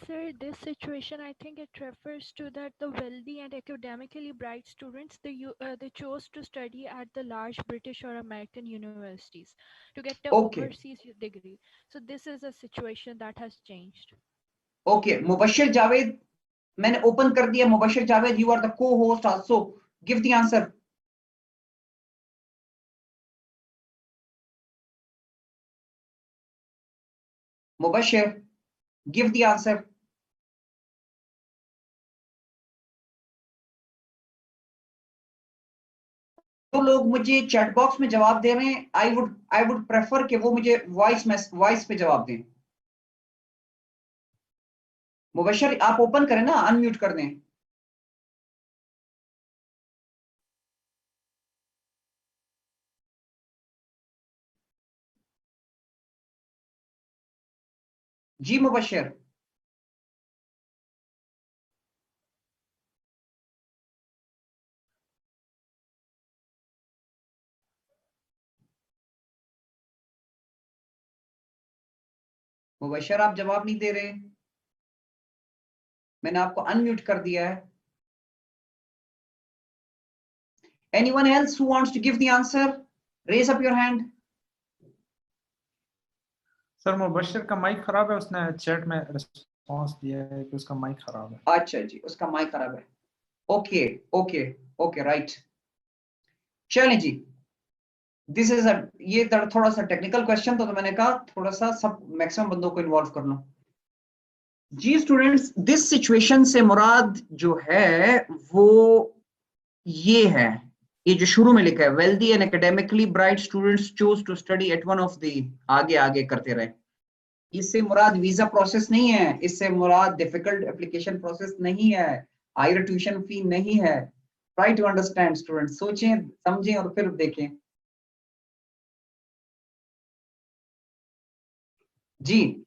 Sir, this situation, I think it refers to that the wealthy and academically bright students, they chose to study at the large British or American universities to get the Okay, overseas degree. So this is a situation that has changed. okay. Mubashir Javed, मैंने open कर दिया. Mubashir Javed, you are the co-host also. Give the answer. Mubashir, give the answer. जो लोग मुझे chat box में जवाब दे रहे हैं, आई वुड प्रेफर कि वो मुझे वॉइस पे जवाब दें. मुबशर आप ओपन करें ना, अनम्यूट कर दें. जी मुबशर. मुबशर आप जवाब नहीं दे रहे. मैंने आपको अनम्यूट कर दिया है. Anyone else who wants to give the answer? Raise up your hand. Sir Mubashar का माइक खराब है, उसने चैट में रिस्पांस दिया है कि उसका माइक खराब है. अच्छा जी, उसका माइक खराब है. Okay okay okay right. चलें जी. दिस इज ये थोड़ा सा टेक्निकल क्वेश्चन तो मैंने कहा थोड़ा सा सब मैक्सिमम बंदों को इन्वॉल्व कर लो. जी स्टूडेंट्स, दिस सिचुएशन से मुराद जो है वो ये है, ये जो शुरू में लिखा है, wealthy and academically bright students choose to study at one of the, आगे आगे करते रहे. इससे मुराद वीजा प्रोसेस नहीं है, इससे मुराद डिफिकल्ट एप्लीकेशन प्रोसेस नहीं है, हायर ट्यूशन फी नहीं है. ट्राई टू अंडरस्टैंड स्टूडेंट, सोचें समझें और फिर देखें. जी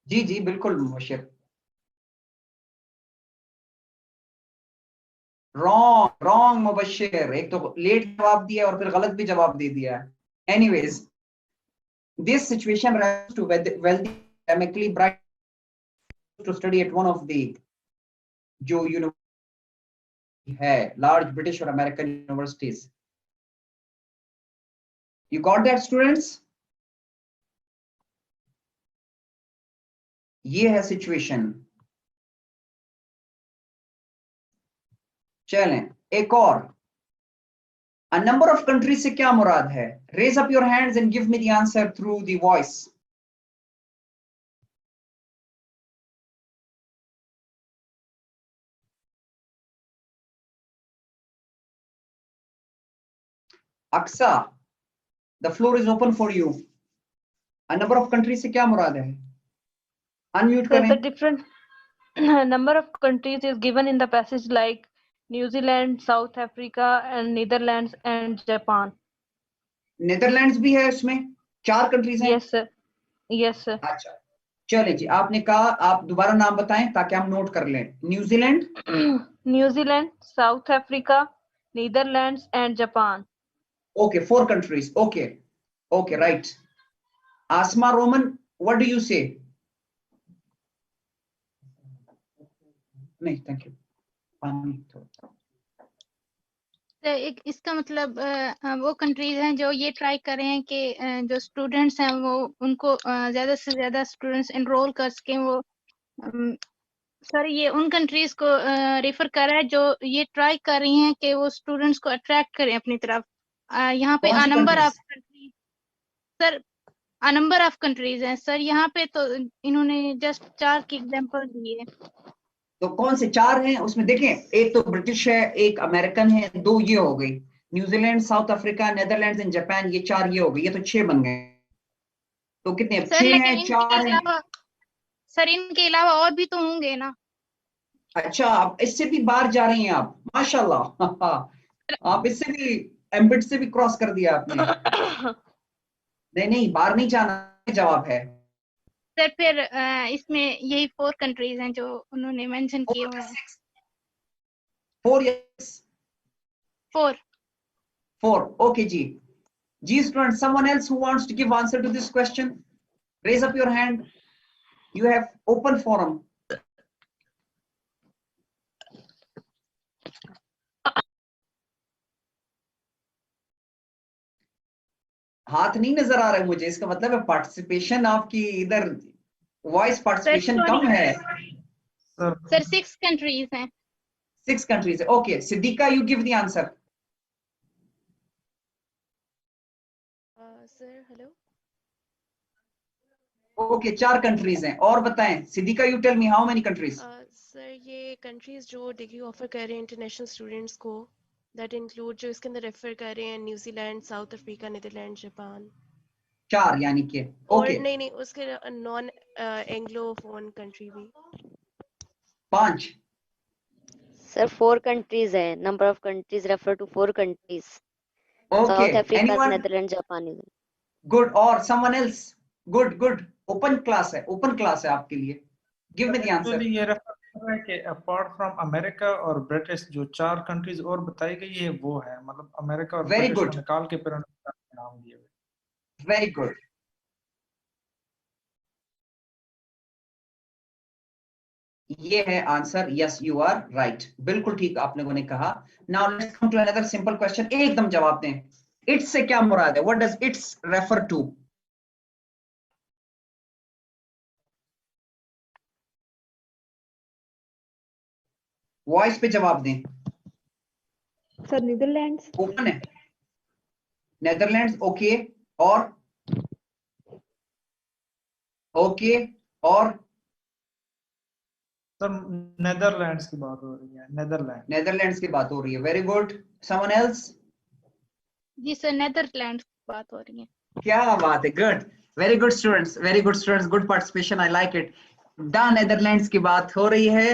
जी जी बिल्कुल मुबशर. रॉन्ग रॉन्ग मुबशर, एक तो लेट जवाब दिया और फिर गलत भी जवाब दे दिया. Anyways, this situation refers to wealthy academically bright to study at one of the जो यूनिवर्सिटी है, large British और American universities. You got that students? ये है situation. चलें एक और. A number of countries से क्या मुराद है? Raise up your hands and give me the answer through the voice. Aksa, the floor is open for you. A number of countries से क्या मुराद है? Unmute So करें. the different number of countries is given in the passage like New Zealand, South Africa, and Netherlands and Japan. Netherlands भी है इसमें, 4 countries हैं. Yes, sir. Yes, sir. अच्छा चले जी, आपने कहा, आप दोबारा नाम बताएं ताकि हम नोट कर लें. New Zealand, New Zealand, South Africa, Netherlands, and Japan. Okay 4 countries. Okay okay right. Asma Roman, what do you से? नहीं थैंक यू. पानी थोड़ा. तो एक इसका मतलब वो कंट्रीज हैं जो ये ट्राई कर रहे हैं कि जो स्टूडेंट्स हैं वो उनको ज्यादा से ज्यादा स्टूडेंट्स एनरोल कर सकें. वो सर ये उन कंट्रीज को रेफर कर रहा है जो ये ट्राई कर रही हैं कि वो स्टूडेंट्स को अट्रैक्ट करें अपनी तरफ. यहाँ पे कौन सी number of countries? Countries sir, number of countries हैं सर. यहाँ पे तो इन्होंने जस्ट 4 की एग्जांपल दी है. तो कौन से 4 हैं उसमें? देखें, एक तो ब्रिटिश है, एक अमेरिकन है, 2 ये हो गई. New Zealand, South Africa, Netherlands and Japan, ये 4 ये हो गई. ये तो 6 बन गए. तो कितने? सर 6 लेकिन हैं, 4 हैं. सर इनके अलावा और भी तो होंगे ना. अच्छा, आप इससे भी बाहर जा रही हैं आप, माशाल्लाह. आप इससे भी एम्बिट से भी क्रॉस कर दिया आपने. नहीं नहीं, बाहर नहीं जाना, जवाब है. सर फिर इसमें यही 4 कंट्रीज हैं जो उन्होंने मेंशन किए हुए हैं. 4 yes. 4. 4 okay जी. जी student, someone else who wants to give answer to this question, raise up your hand. You have open forum. हाथ नहीं नजर आ रहे मुझे, इसका मतलब है पार्टिसिपेशन आपकी इधर वॉइस पार्टिसिपेशन कम है। सर 6 कंट्रीज हैं। 6 countries. Okay, Siddiqa, you give the answer. Sir, hello. Okay, 4 countries हैं। और बताएं, Siddiqa, you tell me how many countries? Sir, ये countries जो डिग्री ऑफर कर रहे हैं इंटरनेशनल स्टूडेंट्स को, that include जो इसके अंदर रेफर कर रहे हैं New Zealand, South Africa, Netherlands, Japan. 4 यानी कि और okay, नहीं उसके नॉन एंग्लोफोन कंट्री भी। 5। Sir, 4 countries है. Number of countries refer to 4 countries. South Okay, Africa, anyone? Netherlands, Japan. Good. Or someone else? Good, good. Open class है आपके लिए. Give me the answer. Actually, ये refer कर रहा है कि अपार्ट फ्रॉम अमेरिका और ब्रिटिश जो 4 कंट्रीज और बताई गई है वो है, मतलब अमेरिका और Very ब्रिटिश को good. निकाल के फिर उन्होंने नाम दिए हुए। Very good. ये है answer. Yes, you are right, बिल्कुल ठीक आप लोगों ने कहा। Now let's come to another simple question. एकदम जवाब दें, इट्स से क्या मुराद है? What does its refer to? Voice पे जवाब दें। Sir Netherlands. ओपन है नेदरलैंड्स। ओके, और ओके, और सर नेदरलैंड्स की बात हो रही है। नेदरलैंड्स की बात हो रही है। Very good. Someone else? जी सर नेदरलैंड की बात हो रही है। क्या बात है, good, very good students, very good students, good participation, I like it. The Netherlands की बात हो रही है,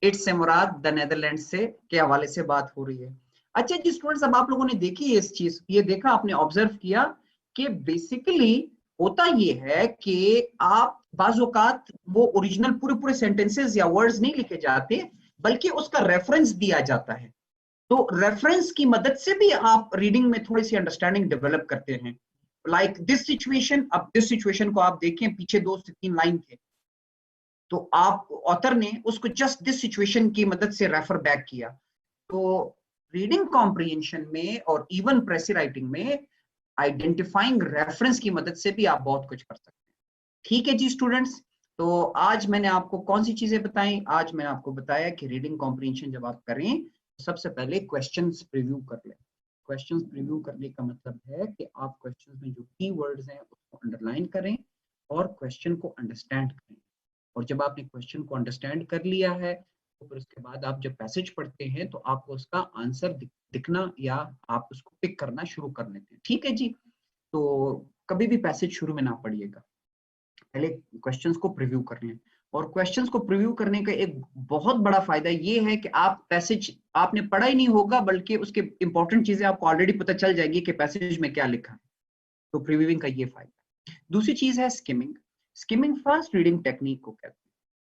इट्स से मुराद द नेदरलैंड्स से के हवाले से बात हो रही है। अच्छा जी स्टूडेंट्स, अब आप लोगों ने देखी इस चीज, ये देखा आपने, ऑब्जर्व किया कि बेसिकली होता ये है कि आप बाज़ औक़ात वो ओरिजिनल पूरे सेंटेंसेस या वर्ड्स नहीं लिखे जाते, बल्कि उसका रेफरेंस दिया जाता है। तो रेफरेंस की मदद से भी आप रीडिंग में थोड़ी सी अंडरस्टैंडिंग डेवलप करते हैं। लाइक दिस सिचुएशन, अब दिस सिचुएशन को आप देखें, पीछे 2 से 3 लाइन थे, तो आप ऑथर ने उसको जस्ट दिस सिचुएशन की मदद से रेफर बैक किया। तो रीडिंग कॉम्प्रिहेंशन में और इवन प्रेसी राइटिंग में आइडेंटिफाइंग रेफरेंस की मदद से भी आप बहुत कुछ कर सकते हैं। ठीक है जी स्टूडेंट्स, तो आज मैंने आपको कौन सी चीजें बताई? आज मैंने आपको बताया कि रीडिंग कॉम्प्रिहेंशन जब आप करें तो सबसे पहले क्वेश्चंस प्रीव्यू कर लें। क्वेश्चंस प्रीव्यू करने का मतलब है कि आप क्वेश्चंस में जो कीवर्ड्स हैं उसको अंडरलाइन करें और क्वेश्चन को अंडरस्टैंड करें। और जब आपने क्वेश्चन को अंडरस्टैंड कर लिया है तो फिर उसके बाद आप जब पैसेज पढ़ते हैं तो आपको उसका आंसर दिखना या आप उसको पिक करना शुरू कर लेते हैं। ठीक है जी, तो कभी भी पैसेज शुरू में ना पढ़िएगा, पहले क्वेश्चंस को प्रीव्यू कर लें। और क्वेश्चंस को प्रीव्यू करने का एक बहुत बड़ा फायदा ये है कि आप पैसेज आपने पढ़ा ही नहीं होगा, बल्कि उसके इंपॉर्टेंट चीजें आपको ऑलरेडी पता चल जाएगी कि पैसेज में क्या लिखा है। तो प्रीव्यूइंग का ये फायदा। दूसरी चीज है skimming. Skimming fast reading technique को कहते हैं।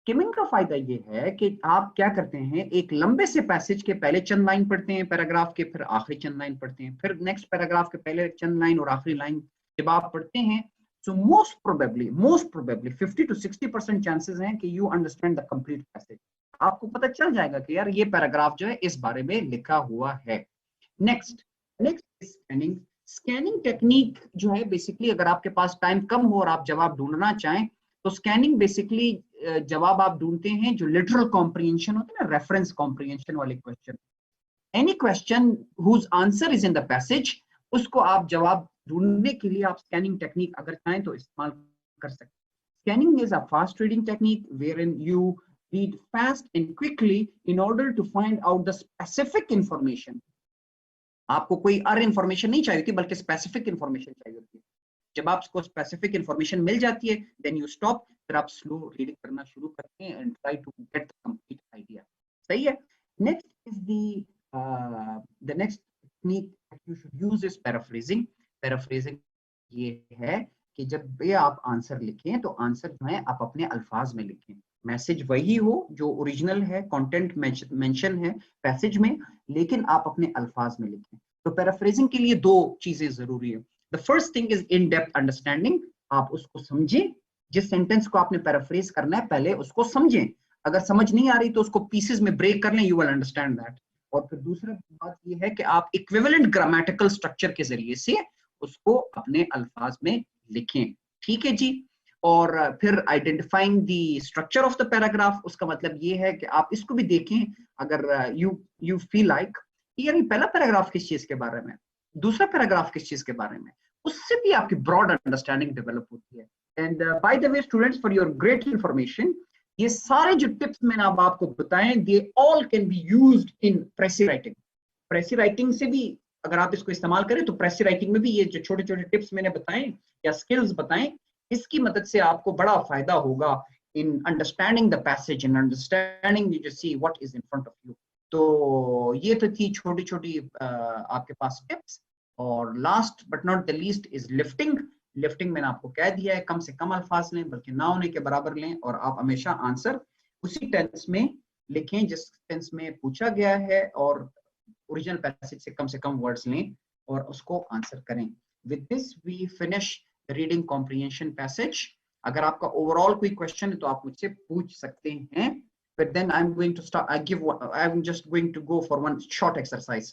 स्किमिंग का फायदा ये है कि आप क्या करते हैं, एक लंबे से पैसेज के पहले चंद लाइन पढ़ते हैं पैराग्राफ के, फिर आखिरी चंद लाइन पढ़ते हैं, फिर नेक्स्ट पैराग्राफ के पहले चंद लाइन और आखिरी लाइन जब आप पढ़ते हैं, so most probably 50 to 60% chances हैं कि you understand the complete passage। आपको पता चल जाएगा कि यार ये पैराग्राफ जो है इस बारे में लिखा हुआ है। Next scanning. स्कैनिंग टेक्निक जो है बेसिकली, अगर आपके पास टाइम कम हो और आप जवाब ढूंढना चाहें तो स्कैनिंग बेसिकली जवाब आप ढूंढते हैं जो लिटरल कॉम्प्रिहेंशन होता है ना, रेफरेंस कॉम्प्रिहेंशन वाले question. Any question whose answer is in the passage, उसको आप जवाब ढूंढने के लिए आप स्कैनिंग टेक्निक अगर चाहें तो इस्तेमाल कर सकते हैं। Scanning is a fast reading technique wherein you read fast and quickly in order to find out the specific information। आपको कोई और इंफॉर्मेशन नहीं चाहिए होती बल्कि स्पेसिफिक इंफॉर्मेशन चाहिए होती है। जब आपको स्पेसिफिक इंफॉर्मेशन मिल जाती है देन यू स्टॉप, फिर आप स्लो रीडिंग करना शुरू करते हैं and try to get the complete idea. सही है। Next is the next technique you should use is paraphrasing. Paraphrasing ये है कि जब भी आप आंसर लिखें तो आंसर जो है आप अपने अल्फाज में लिखें। मैसेज वही हो जो ओरिजिनल है, कंटेंट मेंशन है पैसेज में, लेकिन आप अपने अल्फाज में लिखें। तो पैराफ्रेजिंग के लिए 2 चीजें जरूरी है। The first thing is in depth understanding. आप उसको समझें, जिस सेंटेंस को आपने पैराफ्रेज करना है पहले उसको समझें, अगर समझ नहीं आ रही तो उसको पीसेस में ब्रेक कर लें, यू विल अंडरस्टैंड दैट। और फिर दूसरा बात ये है कि आप इक्विवेलेंट ग्रामेटिकल स्ट्रक्चर के जरिए से उसको अपने अल्फाज में लिखें, ठीक है जी। और फिर identifying the structure of the paragraph, उसका मतलब ये है कि आप इसको भी देखें, अगर यू फील लाइक यानी पहला पैराग्राफ किस चीज के बारे में, दूसरा पैराग्राफ किस चीज के बारे में, उससे भी आपकी ब्रॉड अंडरस्टैंडिंग डेवलप होती है। And by the way students, for your great information, ये सारे जो टिप्स मैंने अब आपको बताए, they all can be used in प्रेसी writing. प्रेसी writing से भी अगर आप इसको इस्तेमाल करें तो प्रेसी राइटिंग में भी ये जो छोटे छोटे टिप्स मैंने बताए या स्किल्स बताए, इसकी मदद से आपको बड़ा फायदा होगा in understanding the passage, in understanding you see what is in front of you. तो ये तो थी छोटी छोटी आपके पास टिप्स। और last but not the least is lifting. Lifting मैंने आपको कह दिया है, कम से कम अल्फाज लें, बल्कि ना होने के बराबर लें, और आप हमेशा आंसर उसी टेंस में लिखें जिस टेंस में पूछा गया है, और ओरिजिनल पैसेज से कम वर्ड्स लें और उसको आंसर करें। With this we finish the reading comprehension passage. अगर आपका ओवरऑल कोई क्वेश्चन है तो आप मुझसे पूछ सकते हैं, but then I'm just going to go for one short exercise.